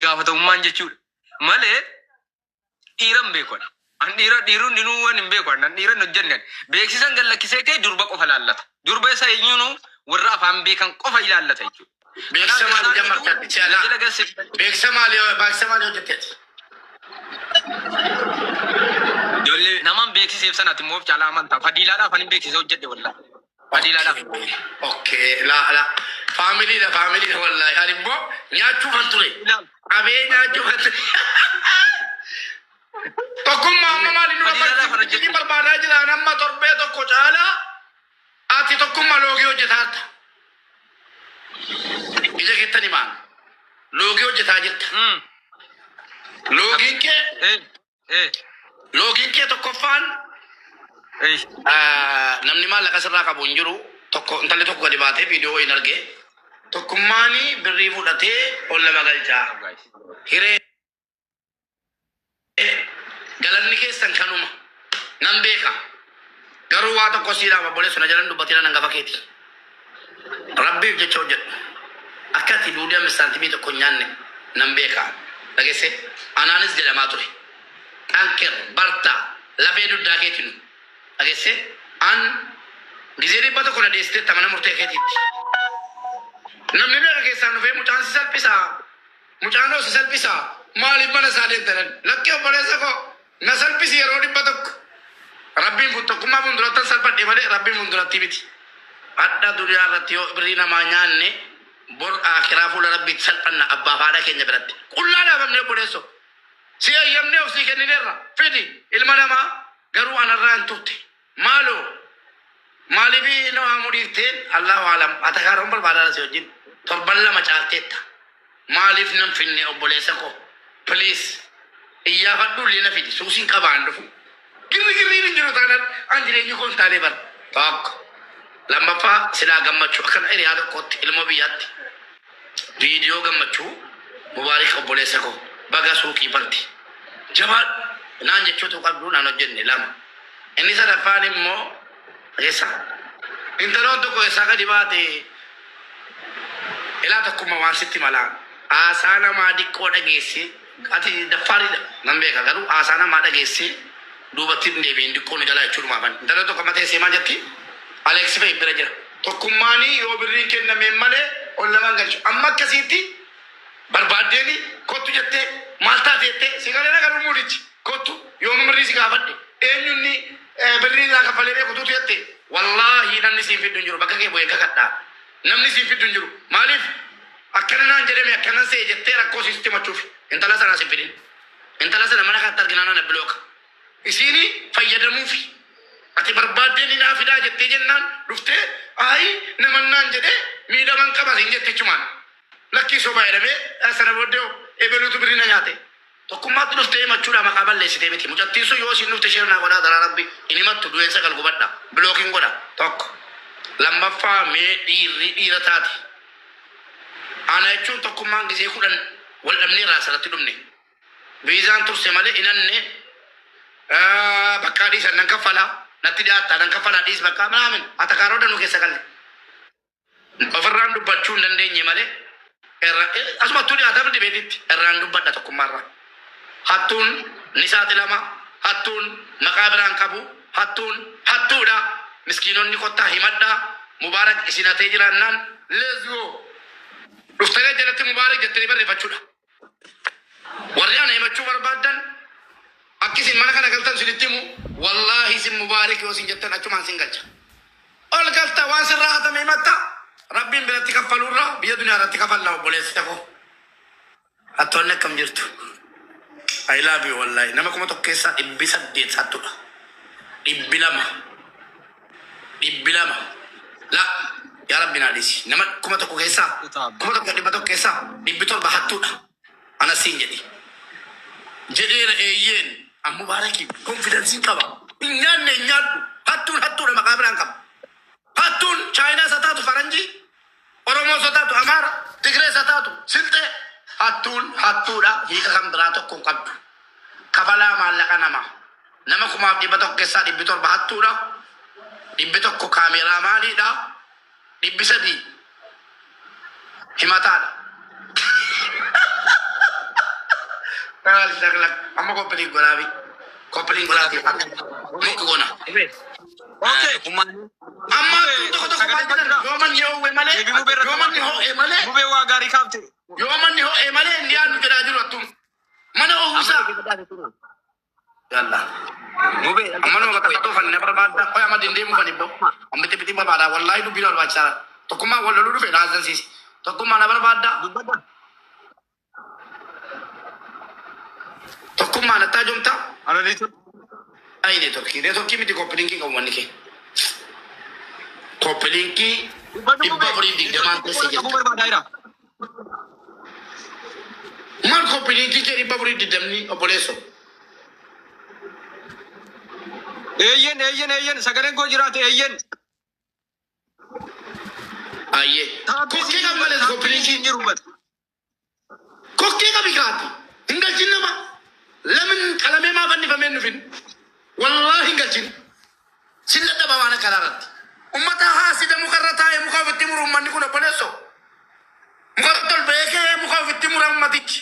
gaafatamummaan jechuudha. Malee dhiiran beekon. An dhiiruun dinuu waan hin beekon. An dhiiran hojjennan. Beeksisan gallakkisee ta'e durba qofa ilaallata. Durba isa eenyuunu warra afaan beekan qofa ilaallata jechuudha. Beeksisa maali jammartatti caalaa? Beeksisa maali hojjetteeti? Ijoollee namaan beeksiseef sanatti immoo caalaa amantaa. Fadiilaadhaaf ani beeksisa hojjedhe wallaahi. Fadiilaadhaaf. Okay, la. Faamiliidha wallaahi. Ani immoo nyaachuufan ture. Abee nyaachuufan ture. Tokkummaa amma maali nu abbaa barbaadaa jira namma torbee tokko caalaa ati tokkummaa loogii hojjetaarta. Ija keettani maan loogii hojjetaa jirta. Loogiin kee tokkoffaan namni maallaqa sirraa qabu hin jiru. Intalli tokko gadi baatee viidiyoo hin argee tokkummaani birrii fudhatee ol lama galchaa hiree galanni keessan kanuma nan beeka garuu waa tokko siidhaaf obboleessu na jalan dubbatina nan gafa keeti rabbiif jecha hojjedhu akkati duudii ammisaantimii tokko nyaanne nan beeka dhageesse anaanis jedhamaa ture kanker barta lafee duddaa keetinu dhageesse an gizee dhibba tokko na deessitee tamana murtee keetiitti namni beeka keessaan dhufee mucaan si salphisaa mucaanoo si salphisaa maaliif mana isaa deemtanan lakkee obboleessa koo na salphisi yeroo dhibba tokko rabbiin kun tokkummaa fuuldurattan salphadhe malee rabbiin fuulduratti miti adda duniyaa irratti yoo birrii namaa nyaanne bor akiraa fuula rabbiitti salphanna abbaa faadha keenya biratti qullaa dhaabamne obboleesso si ayyamne of sii kennineerra fidi ilma namaa garuu anarraa hin turte maaloo maaliif nama mudhiifteen allahu alam atakaaroon barbaadaa si wajjin torban lama caalteetta maaliif nan finne obboleessa koo please iyyaafadhu leena fidi suusiin qabaan dhufu girriin hin jiru taanaan an jireenyi koon taalee bara tokko lammaffaa silaa gammachuu akkana hiriyaa tokkotti ilma biyyaatti viidiyoo gammachuu mubaarik obboleessa koo baga suuqii barti jabaan naan jechuutu qabdu naan hojjenne lama inni sadaffaan immoo esa intaloon tokko eessaa gadi baate ilaa tokkummaa waan sitti malaa haasaa namaa diqqoo dhageesse ati daffaaridha nan beeka garuu haasaa namaa dhageesse duubatti hin deebiin diqqoo ni jalaa jechuudha maafan intaloon tokko matee seemaa jetti Aleeksi fa'i bira jira tokkummaanii yoo birriin kennameen malee ol lamaan galchu amma akkasiitti barbaaddeeni kottu jettee maal taate jettee si galee nagaruu muudichi kottu yoo mirrii si gaafadhe eenyunni birrii naa kaffalee beeku tuutu jettee wallaahi namni siin fiddu hin jiru bakka kee bu'ee kakadhaa namni siin fiddu hin jiru maaliif akkana naan jedhame akkana see jettee rakkoo siisitti machuuf intala sanaa siin fidin intala sana mana kaatti arginaa naan bilooka isiini fayyadamuufi ati barbaaddeen naa fidaa jettee jennaan dhuftee ayi namannaan jedhee miidhaman qaba siin jettee chumaan lakkii sobaa jedhamee sana booddee ebeluutu birrii na nyaate tokkummaatti dhuftee machuudha maqaa balleessitee miti mucattiin sun yoo isin dhufte ishee naa godhaa daraa rabbi inni mattu du'eensa galgubadha bilookiin godha tokko lammaffaa mee dhiira taati ana jechuun tokkummaan gisee kudhan wal dhabnee raasarratti dhumne viizaan turse malee inanne bakkaa dhiisan nan kaffalaa natti dhiyaattaa nan kaffalaa dhiis bakkaa maamin atakaaroo danuu keessa galle ofirraan dubbachuu hin dandeenye malee asumattuu dhiyaataaf dibeetitti irraan dubbadha tokkummaarraa hattuun ni saaxilama hattuun maqaa biraan qabu hattuudha miskiinonni kottaa himadhaa mubaarak isin hatee jiraannaan leezgoo dhuftanii jalatti mubaarak jettanii barreeffachuudha warri ana himachuu barbaaddan akkisin mana kana galtan sinitti himu wallaahi isin mubaarak yoo isin jettan achumaan sin galcha ol galta waan sirraa hatame himatta rabbiin biratti kaffalurraa biyya duniyaa irratti kafallaa obboleessi tokko hattoonni akkam jirtu I love you wallahi nama kuma tokko keessaa 800 sattudha 200 la yaa rabbi naa dhiisi nama kuma tokko keessaa kuma tokko keessaa 700 hattudha ana siin jedheera eeyyeen amma mubaaraki konfidensiin qaba nyaanne nyaadhu hattuudha maqaa biraan qaba hattuun chaayinaa isa taatu faranjii oromoo isa taatu amaara tigree isa taatu silxee hattuudha hiika kan biraa tokko hin qabdu kafalaa maallaqa nama kumaaf 100 keessaa 700 hattuudha 100 kaameeraa maaliidha 300 himataadha maal shakla amma koppelin golaafi koppelin golaafi mukki gona Okay. amma tokko yoo manni ho'e malee yoo manni ho'e malee Mube waa gaarii kaafte. yoo manni ho'e malee ndiyaan nu jedhaa jiru attum mana ho'uusaa yalla Mube. amma nama takka fanne barbaadda qoy amma dindeemu kan ibbo amma tibbiti barbaada wallahi dubbiin barbaachisaadha tokkummaa wal loluu dhufe naasdansiisi tokkummaa na barbaadda Dubbadda. tokkummaa na taajomta Analiitu. ai networkii miti koppilinkii qabu wanni kee koppilinkii dhibba afurii digdamaan keessa Qabu jirta barbaadaa maal koppilinkii kee dhibba afurii digdamni obboleesso Eeyyen sagaleen koo jiraate eeyyen. ayyee kokkee qabu malees koppilinkii jiru bad. kokkee qabi kaati hin galchin nama lamin qalamee maa fannifamee nufin wallahi hin galchin sin dadhaba waan akkanaa irratti ummata haasida mukarra taa'e muka ofitti muru ummanni kun obboleesso muka tol beekee muka ofitti mura ummatichi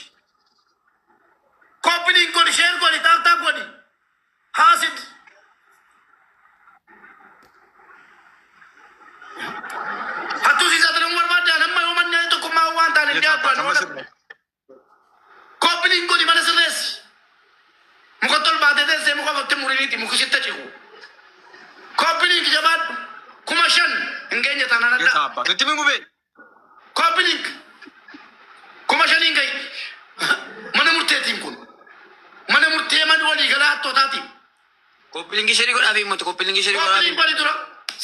koppiliin godhi sheer godhi taaftaaf godhi haasid hattuu siisaa tana barbaadaan amma yoo manni tokkummaa waan taane dhiyaatu koppiliin godhi mana sirreessi muka tol baatee teessee muka ofitti muriniiti muki sitta ciku koppiliin jabaadhu kuma shan hin geenye taanaan adda Yesaabba. Tutti mi gubee. koppiliin kuma shaniin gahi mana murteetiin kun mana murtee man walii galaa hattootaati Koppilinkii shanii godhaa fi himmatu koppilinkii shanii godhaa koppiliin bari dura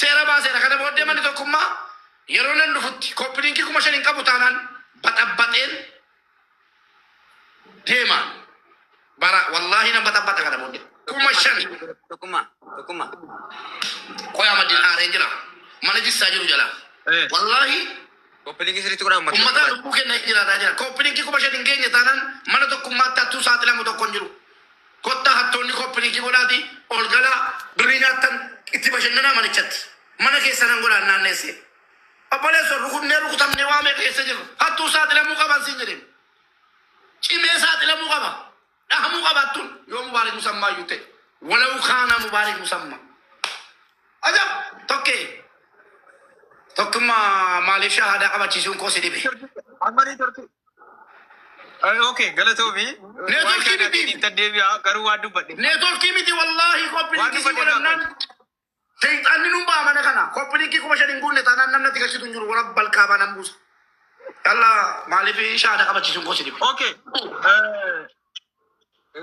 seera baaseera kana booddee manni tokkummaa yeroo nan dhufutti koppiliinkii kuma shaniin qabu taanaan baxabbaxeen deema bara wallahi nan baxabbaxa kana booddee kuma shan tokkummaa. qoyaa maddiin aaree jira mana jissaa jiru jala wallahi Koppilinkii shaniitti godhaa himmatu. ummataa lubbuu kenna jiraataa jira koppiliinkii kuma shan hin geenye taanaan mana tokkummaatti hattuu saaxilamu tokko hin jiru kottaa hattoonni koppiliinkii godhaati ol galaa birrii nyaattan itti bashannanaa manichatti mana keessa nan godhaan naanneesse obboleesso rukunnee rukutamnee waamee keessa jiru hattuu saaxilamuu qaban siin jedheen cimee saaxilamuu qaba dhahamuu qabaattuun yoo mubaarik musammaa iyyuu ta'e walau kaana mubaarik musammaa ajab tokkee tokkummaa maaliif shahaadaa qabachiisuun koo si dhibe Ammarii turte. Okay, galatoomi. Networkii miti. Itti deebi'aa garuu waan dubbadhe. neetworkii miti wallahi koppiliinkii si godhannaan shayxaanni nun ba'a mana kana koppiliinkii kuma shan hin guunne taanaan namni ati galchitu hin jiru warra balqaabaa nan buusa yalla maaliif shahaadaa qabachiisuun koo si dhibe Okay.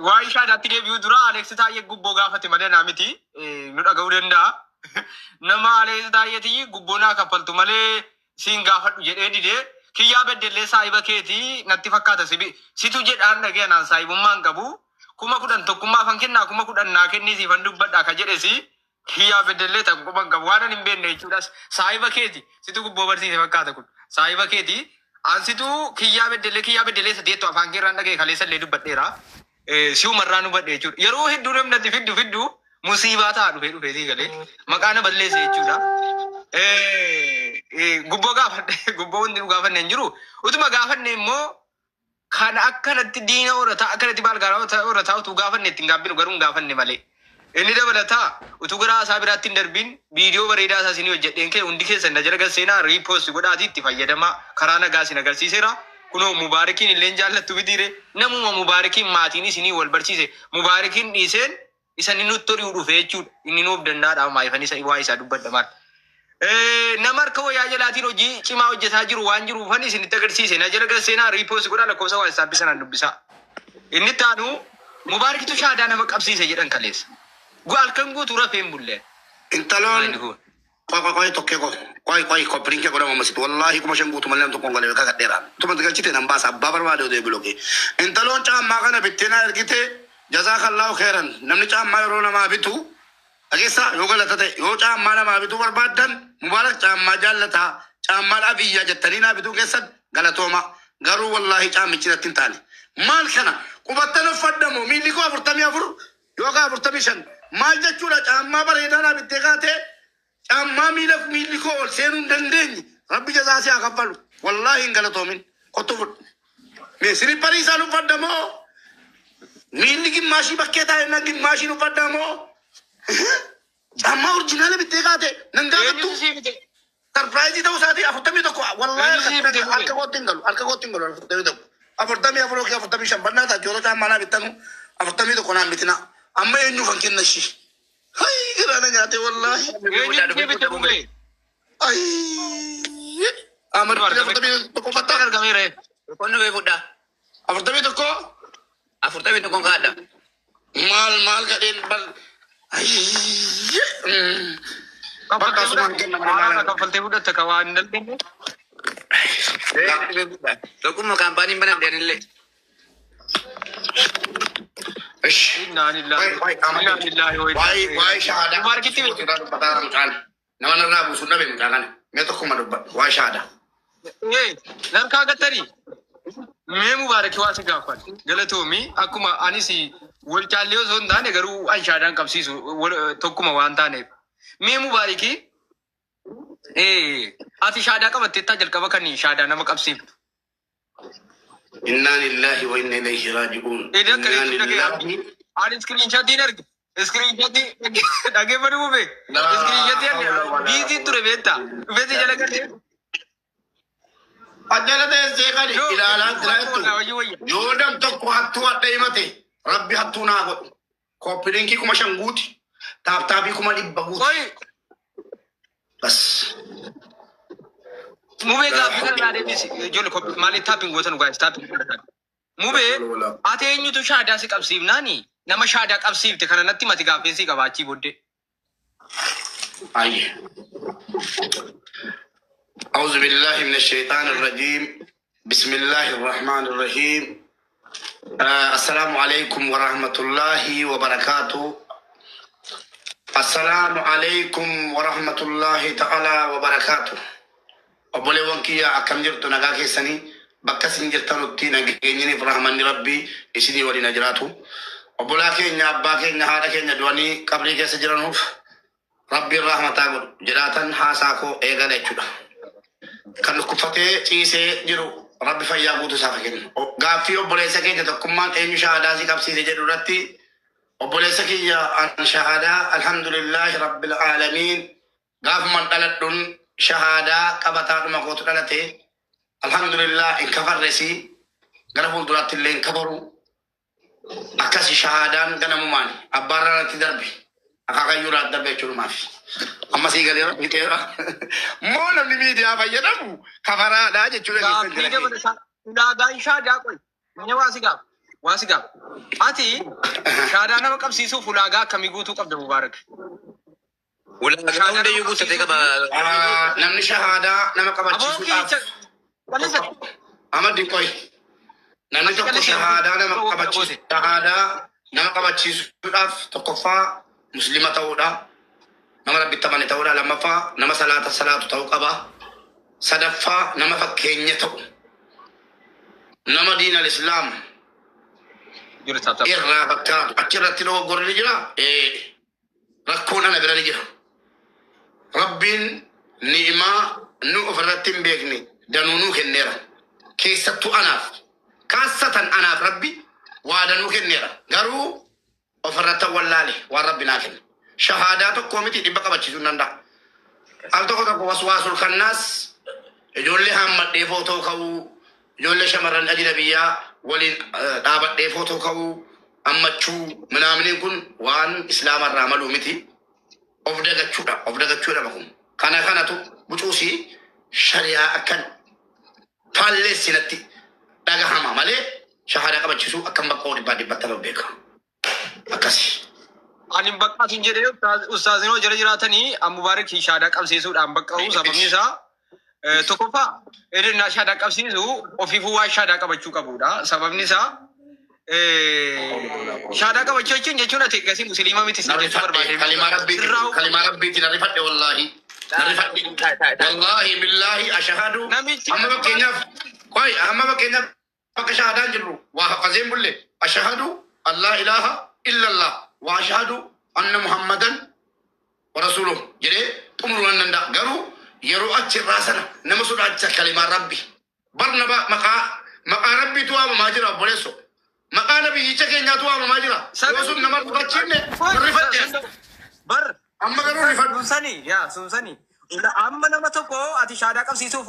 Waa ishaadhaatti deebi'uu dura Aleeks Taayyee gubboo gaafate malee naa miti. Nu dhaga'uu danda'a. Nama Aleeks Taayyeetii gubboo naa kaffaltu malee siin gaafadhu jedhee didee kiyyaa beddellee saahiba keetii natti fakkaata situ jedhaan dhageenaan saahibummaan qabu. 10,000 tokkummaa fan kennaa 10,000 naa kennii siifan dubbadhaa ka jedhesi kiyyaa beddellee ta'u quban qabu waan hin beekne jechuudhaas saahiba keeti situ gubboo barsiise fakkaata kun saahiba keeti ansitu kiyyaa beddellee sadeettu afaan keerraan dhagee kaleessallee dubbadheera. Si'umarraa nu badhe jechuudha. Yeroo hedduu namni ati fiddu musiibaa ta'a dhufee galee maqaan balleesse jechuudha. Gubboo gaafadhe gubboo hundi nu gaafanne hin jiru. Utuma gaafanne immoo kan akkanatti diina horataa akkanatti maal horataa utuu gaafanne ittiin gaabbinu garuu hin gaafanne malee. Inni dabalataa utuu gara isaa biraatti hin darbiin viidiyoo bareedaa isaa isinii hojjedheen kee hundi keessan na jala galseenaa riipoost godhaatii itti fayyadamaa karaa nagaa isin agarsiiseera. Kunoo mubaarikiin illee jaallattu bitiire namuma mubaarikiin maatiin isinii wal barsiise mubaarikiin dhiiseen isan inni nutti hori'uu dhufe jechuudha. Inni nuuf dandaadhaa maayifan isa waa isaa dubbadha maal. Nama harka wayyaa jalaatiin hojii cimaa hojjetaa jiru waan jiruufan isinitti agarsiise na jala galseenaa riipoost godhaa lakkoofsa waa isaa bisanaan dubbisaa. Inni taanu mubaarikitu shaadaa nama qabsiise jedhan kaleessa. Halkan guutuu rafeen bulleen. intaloon qoy tokkee qoy koppiliinkii godhama masitti wallahi kuma shan guutu mallee tokkoon galee kakka dheeraan tuma galchite nan baasa abbaa barbaade odee biloge intaloon caammaa kana bitteenaa ergite jazaa kallaahu khairan namni caammaa yeroo namaa bitu dhageessa yoo galata ta'e yoo caammaa namaa bituu barbaaddan mubaarak caammaa jaallataa caammaa biyyaa jettanii naa bituu keessan galatooma garuu wallahi caammichi natti hin taane maal kana qubattan uffadhamu miilli koo 44 yookaan 45 maal jechuudha caammaa bareedaa naa bittee kaatee caammaa miilli koo ol seenuu hin dandeenye rabbi jazaa si haa kaffalu wallahi hin galatoomin kottu fudhu mee siripparii isaan uffadhamoo miilli gimmaashii bakkee taa'e na gimmaashii nu faddamoo caammaa orjinaala bittee kaate nan gaafattu sarpiraayizii ta'uu isaatii 41 wallaahi harka kootti hin galu 41 45 bannaa taate yeroo caammaa naa bittanu 41 naan bitina amma eenyu kan kenna ishii hay giraana nyaate wallaahi ay Ahmad 41 fattaa argameera. Qonni bee fudhaa. 41 41 kaadha. maal gadheen bal ay Kaffaltee fudhatte ka waan hin dandeenye. Tokkummaa kaampaaniin banamteen illee. Innaa lillahi waa'ee shahaadaa Maarkitti nama narraa buusuun dhabe mucaa kana mee tokkuma dubbadhu waa'ee shahaadaa Narkaa gattari. Mee mubaarak waa si gaafan. Galatoomi akkuma anis wal caallee osoo hin taane garuu an shaadaan qabsiisu tokkuma waan taaneef. Mee mubaariki ati shaadaa qabatteettaa jalqaba kan shaadaa nama qabsiiftu. innaa lillahi wa inna ilayhi raaji'uun Idan kan dhagee ani screenshottiin arge. Screenshottii dhageeffatu buufee. Screenshottii biizii ture beektaa. Dhufeetii jala galee. ajjala teessee kan ilaalaa jiraattu yoo nam tokko hattuu hadha himate rabbi hattuu naa godhu koppilinkii 5,000 guuti taaptaabii 100 guuti bas Mubee gaaffii kana naa deebisi. Ijoollee maaliif taappiin gootan gaayis taappiin godhatan. Mubee ati eenyutu shaadaa si qabsiifnaani? Nama shaadaa qabsiifte kana natti mati gaaffeensii qabaachii booddee. ayye أعوذ بالله من الشيطان الرجيم بسم الله الرحمن الرحيم السلام عليكم ورحمة الله وبركاته السلام عليكم ورحمة الله تعالى وبركاته أبولي وانكي أكم جرتو نغاكي سني بكس نجرتو نتي نغيني فرحمن ربي إسيني ولي نجراتو أبولاكي نعباكي نهاركي ندواني قبلي سجرانوف ربي الرحمة تاقل جراتا حاساكو إيغا ليچودا kan kuffatee ciisee jiru rabbi fayyaa guutuu isaaf kennu. Gaaffii obboleessa keenya tokkummaan eenyu shahaadaa si qabsiise jedhu irratti obboleessa kiyya an shahaadaa alhamdulillahi rabbil aalamiin gaafuman dhaladhuun shahaadaa qabataadhuma kootu dhalate alhamdulillah hin kafarresi gara fuulduraatti illee hin kafaru akkasi shahaadaan ganamumaan abbaarraa irratti darbe akaakayyuudhaat darbe jechuudhumaafi. Amma sii galee miteera. Moo namni miidiyaa fayyadamu kafaraadhaa jechuudha. Ulaagaan shaadaa qoy. Inni waa si gaaf. Ati shaadaa nama qabsiisuuf ulaagaa akkamii guutuu qabda Mubaarak? Ulaagaa hundayyuu guuttatee qaba. Namni shahaadaa nama qabachiisuudhaaf. Amaddi qoy. Namni tokko shahaadaa nama qabachiisuudhaaf tokkoffaa muslima ta'uudha. nama rabbitti amane ta'uudha lammaffaa nama salaatu ta'uu qaba sadaffaa nama fakkeenya ta'u nama diin al-islaam irraa fakkaatu achirratti dogoggorri jira rakkoon ana bira ni jira rabbiin ni'imaa nu ofirratti hin beekne danuu nuu kenneera keessattuu anaaf kaassatan anaaf rabbi waa danuu kenneera garuu ofirratti wallaale waan rabbi naa kenne shahadaa tokko miti dhibba qabachiisuu hin danda'a. Al tokko waswaasul khannaas ijoollee hammadhee footoo ka'uu ijoollee shamarran ajnabiyyaa waliin dhaabadhee footoo ka'uu ammachuu minaaminiin kun waan islaamarraa maluu miti of dagachuudha kun kanatu bucuusii shari'aa akkan faalleessinatti dhagahama malee shahadaa qabachiisuu akkam bakka dhibbatti beeka akkasi. Ani bakka asin jedhee ustaazinoo jala jiraatanii Mubaarak shaadaa qabsiisuudhaan baqqa'uu sababni isaa tokkoffaa edna shaadaa qabsiisu ofiifuu waan shaadaa qabachuu qabudha. Sababni isaa shaadaa qabachuu jechuun ati gasii musliima miti jechuu barbaade. Kalimaa rabbiitiin arrifadhe wallaahi. Wallaahi billaahi ashahadu. Amma fakkeenyaaf bakka shaadaan jirru waa hafazeen bulle ashahadu Allah ilaha illallah. وأشهد أن محمدا ورسوله جري تمر أن قالوا يروى راسنا نمسود كلمة ربي برنبا مقا ربي توا ما جرى بوليسو مقالة بيجي كينيا توام ما جرا يوسف نمر بتشينه رفت بر أما قالوا رفت سنسني يا سنسني amma nama tokko ati shaadaa qabsiisuuf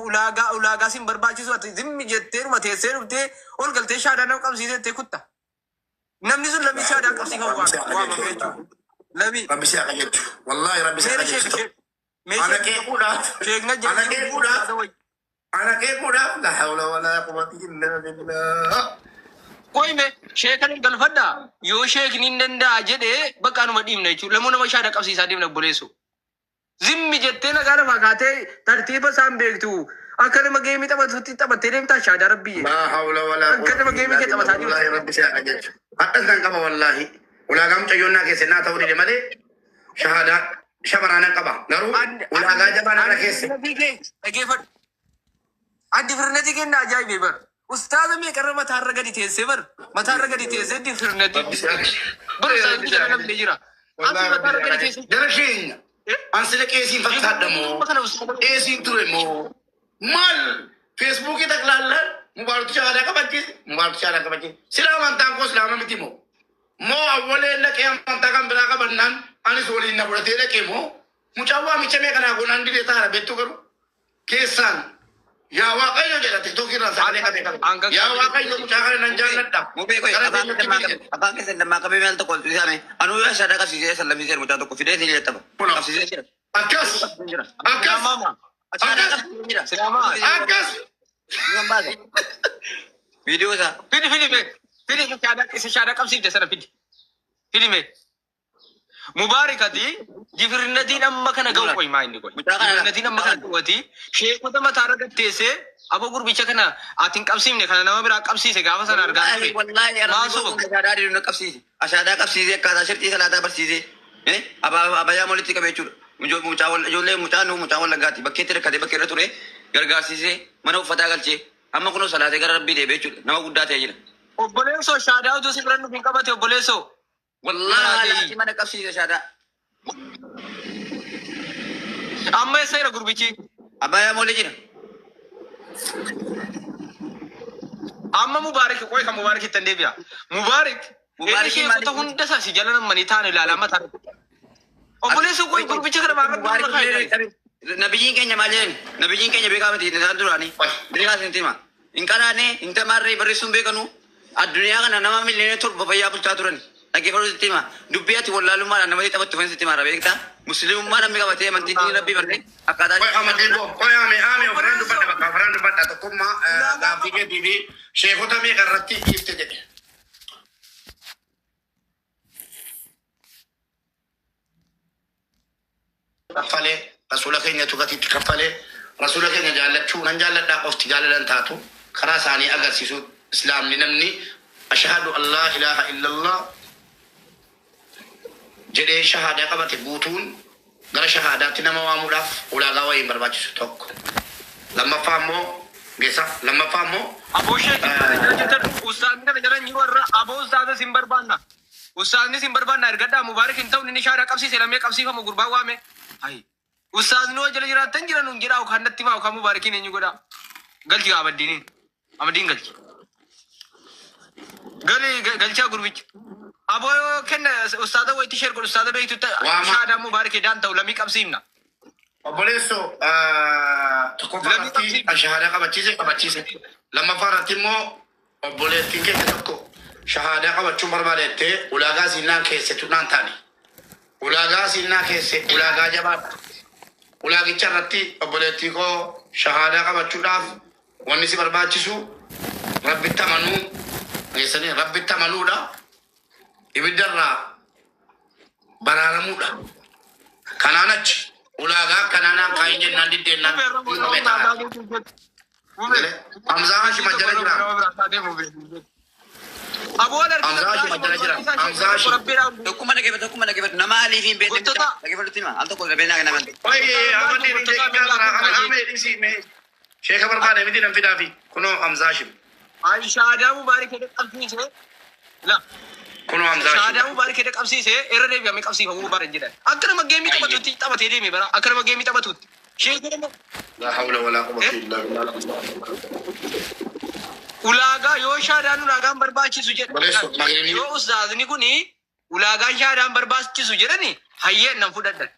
ulaagaa sin barbaachisu ati zimmi jettee dhuma teessee dhuftee ol galtee shaadaa nama qabsiisettee kutta. Namni sun lamii shaadaa qabsiifama waamama jechuudha. Lamii. Rabbi si akajechu. Wallahi rabbi si akajechu. Ana keekuudhaaf la hawla wala quwwata illa billah. Qoyme sheekan galfadha yoo sheekni hin danda'a jedhee bakka anuma dhiibna jechuudha. Lamoo nama shaadaa qabsiisaa deemna boleessu. Zimmi jettee nagaa lafa kaatee tartiiba isaan beektu. Akka nama geemii taphatutti taphattee deemtaa shaadaa rabbii. La hawla wala akka nama geemii kee taphataa deemtu. Wallahi rabbi si akajechu. Hadhan kan qaba wallahi. Ulaagaa mucayyoonnaa keessa naa ta'uu dide malee shahaadaa shamaraanan qaba. Garuu ulaagaa jabaanaa keessa. Dhageeffadhu. Addi firnati kenna ajaa'ibee bar. Ustaaza meeqarra mataarra gadi teessee bar. Mataarra gadi teessee addi firnati. Bar isaanii jala namni jira. Ati mataarra gadi teessee. Jala keenya. Ansile qeesiin fakkaadhamoo. Qeesiin ture moo. Maal feesbuukii taklaallaan mubaarutu shahaadaa qabachiise. Mubaarutu shahaadaa qabachiise. Silaa amantaan koo silaama miti moo. Moo awwalee laqee amantaa kan biraa qabannaan anis waliin na fudhatee laqee moo. Mucaan waamicha meeqanaa goonaan didee taara beektu garuu. Keessaan yaa waaqayyo jedha tiktookii irraan sagalee qabee qabe. Yaa waaqayyo mucaa kana nan jaalladha. Mubee koy abaan keessa dammaa qabee meel tokko oltu isaame anuu yoo shaadaa qabsiisee sallamiisee mucaa tokko fidee si jettaba. Qabsiisee jira. Akkas. Akkas. Viidiyoo isaa. Fidi shaadaa qabsiifte sana fidi. Fidi mee. Mubaarikati jifirnatiin amma kana ga'u qoy maa inni qoy. Jifirnatiin amma kana ga'uati sheekota mataarra gatteessee aboo gurbicha kana ati hin qabsiifne kana nama biraa qabsiise gaafa sana argaa ture. Wallaahi ashaadaa dhiirri qabsiise. Ashaadaa qabsiisee akkaataa shirtii salaataa barsiisee. Abayyaa walitti qabee jechuudha. Ijoollee mucaan wallaggaatti bakkeetti rakkatee bakkee irra ture gargaarsiisee mana uffataa galchee amma kunoo salaatee gara rabbii deebi'ee jechuudha. Nama guddaa ta'ee jira. Obboleessoo shaadaa utuu si bira nuuf hin qabate obboleessoo. Wallaahi mana qabsiise shaadaa. Amma eessa jira gurbichi? Abayyaa moolee jira. Amma Mubaarik qoy kan Mubaarik ittiin deebi'a. Mubaarik sheekota hunda isaa si jala namanii taa'an ilaalaa mataa. Obboleessoo qoy gurbicha kana maarra kaa'e. Nabiyyiin keenya maal jedhani? Nabiyyiin keenya beekaa miti isaan duraanii. Beekaa isin tima. Hin qaraane hin tamaarree barreessuun beekanu. Addunyaa kana nama miliyoona torba fayyaa bulchaa turani. Dhaggeeffatu sitti hima. Dubbii ati wallaalummaadhaan namatti taphattu fan sitti himaara beektaa. Musliimummaa namni qabatee amantii rabbii barree akkaataa. Qoy amantiin koo qoy aame ofirraan dubbadha bakka ofirraan dubbadha tokkummaa gaaffii keetii fi sheekota meeqa irratti dhiifte jedhe. Kaffalee rasuula keenyatu gatiitti kaffalee rasuula keenya jaallachuu nan jaalladhaa qofti jaalalan taatu karaa isaanii agarsiisu islaamni namni ashhadu an laa ilaaha illallah jedhee shahaadaa qabate guutuun gara shahaadaatti nama waamuudhaaf ulaagaa wayiin barbaachisu tokko. Lammaffaa immoo Aboo sheekii ustaadni kana jala ni warra aboo ustaada sin barbaanna. Ustaadni sin barbaanna ergadhaa Mubaarik hin ta'u inni shaadaa qabsiise lamee qabsiifamu gurbaa waame. Hayi. Ustaadni waa jala jiraattan jiran hin jedhaa kan natti maa kan Mubaarikiin eenyu godhaa. Galchi abaddiiniin. Abaddiin galchi. Galchaa gurbicha. Aboo kenna ustaada wayitti sheer godhu ustaada beektu shaadaa Mubaarik daan ta'u lamii qabsiifna. obboleesso tokkoffaarratti shahaadaa qabachiise lammaffaa irratti immoo obboleettiin keenya tokko shahaadaa qabachuun barbaadettee ulaagaa siinnaa keessattuu naan taane ulaagaa siinnaa keesse ulaagaa jabaadha ulaagicha irratti obboleettii koo shahaadaa qabachuudhaaf wanni si barbaachisu rabbitti amanuu geessanii rabbitti amanuudha ibiddarraa baraaramuudha kanaan achi ulaagaa kanaan kaa'in jennaan diddeennan Hamzaa Hashim majjala jira. Hamzaa Hashim majjala jira. Hamzaa Hashim. Tokkuma dhaggeeffatu nama aliifiin beekne dhaggeeffatu hima al tokko beeknaa nama. Oye amani ame isi me sheekha barbaade miti nan fidaafi kunoo Hamzaa Hashim. Shaadaa Mubaarik jedhe qabsiise. La. Kunoo Hamzaa Hashim. Shaadaa Mubaarik jedhe qabsiise irra deebi'amee qabsiifamuu Mubaarik jedhan. Akka nama geemii taphatutti taphatee deeme bara akka nama geemii taphatutti. Sheekha La hawla wala quwwata illa billah. ulaagaa yoo shaadaan ulaagaan barbaachisu jedhan yoo ustaazni kuni ulaagaan shaadaan barbaachisu jedhani hayyeen nan fudhadhan.